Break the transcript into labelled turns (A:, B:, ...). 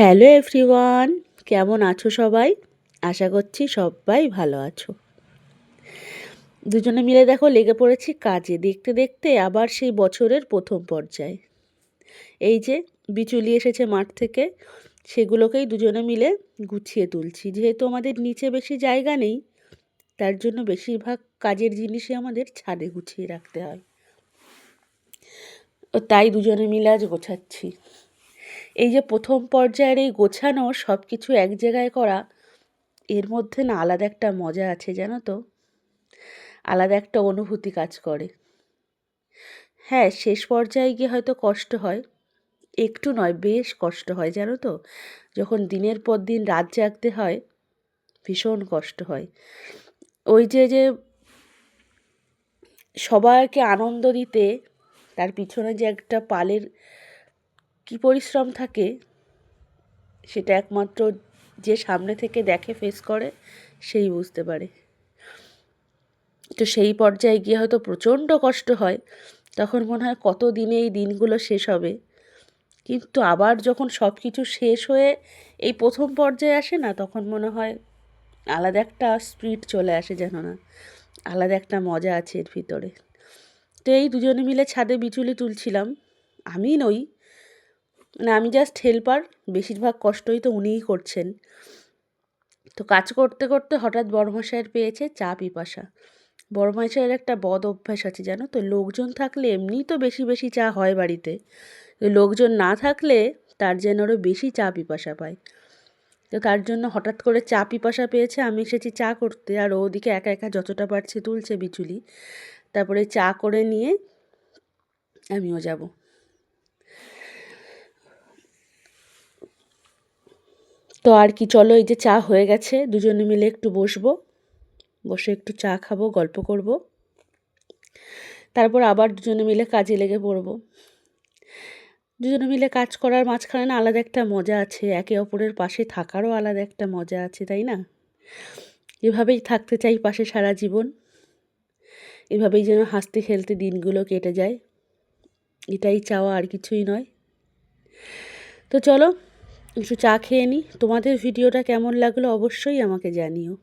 A: Hello everyone, কেমন আছো সবাই? আশা করছি সবাই ভালো আছো। দুজনে মিলে দেখো লেগে পড়েছি কাজে, দেখতে দেখতে আবার সেই বছরের প্রথম পর্যায়ে। এই যে বিচুলি এসেছে মাঠ থেকে, সেগুলোকেই দুজনে মিলে গুছিয়ে তুলছি। যেহেতু আমাদের নিচে বেশি জায়গা নেই, তার জন্য বেশিরভাগ কাজের জিনিসই আমাদের ছাদে গুছিয়ে রাখতে হয়। তাই দুজনে মিলে আজ গোছাচ্ছি। এই যে প্রথম পর্যায়ের এই গোছানো সব কিছু এক জায়গায় করা, এর মধ্যে না আলাদা একটা মজা আছে জানো তো, আলাদা একটা অনুভূতি কাজ করে। হ্যাঁ, শেষ পর্যায়ে গিয়ে হয়তো কষ্ট হয়, একটু নয় বেশ কষ্ট হয় জানো তো। যখন দিনের পর দিন রাত জাগতে হয়, ভীষণ কষ্ট হয়। ওই যে সবাইকে আনন্দ দিতে তার পিছনে যে একটা পালের কি পরিশ্রম থাকে, সেটা একমাত্র যে সামনে থেকে দেখে ফেস করে সেই বুঝতে পারে। তো সেই পর্যায়ে গিয়ে হয়তো প্রচণ্ড কষ্ট হয়, তখন মনে হয় কত দিনে এই দিনগুলো শেষ হবে। কিন্তু আবার যখন সব কিছু শেষ হয়ে এই প্রথম পর্যায়ে আসে না, তখন মনে হয় আলাদা একটা স্পিরিট চলে আসে, যেন না আলাদা একটা মজা আছে এর ভিতরে। তো এই দুজনে মিলে ছাদে বিচুলি তুলছিলাম। আমি নই, মানে আমি জাস্ট হেল্পার, বেশিরভাগ কষ্টই তো উনিই করছেন। তো কাজ করতে করতে হঠাৎ বড়মশাইয়ের পেয়েছে চা পিপাসা। বড়মশাইয়ের একটা বদ অভ্যাস আছে জানো তো, লোকজন থাকলে এমনিই তো বেশি বেশি চা হয় বাড়িতে, তো লোকজন না থাকলে তার যেন আরও বেশি চা পিপাসা পায়। তো তার জন্য হঠাৎ করে চা পিপাসা পেয়েছে, আমি এসেছি চা করতে, আর ওদিকে একা একা যতটা পারছে তুলছে বিচুলি। তারপরে চা করে নিয়ে আমিও যাব। তো আর কি, চলো এই যে চা হয়ে গেছে, দুজনে মিলে একটু বসবো, বসে একটু চা খাবো, গল্প করব, তারপর আবার দুজনে মিলে কাজে লেগে পড়বো। দুজনে মিলে কাজ করার মাঝখানে না আলাদা একটা মজা আছে, একে অপরের পাশে থাকারও আলাদা একটা মজা আছে, তাই না? এভাবেই থাকতে চাই পাশে সারা জীবন, এভাবেই যেন হাসতে খেলতে দিনগুলো কেটে যায়, এটাই চাওয়া, আর কিছুই নয়। তো চলো একটু চা খেয়ে নিই। তোমাদের ভিডিওটা কেমন লাগলো অবশ্যই আমাকে জানিও।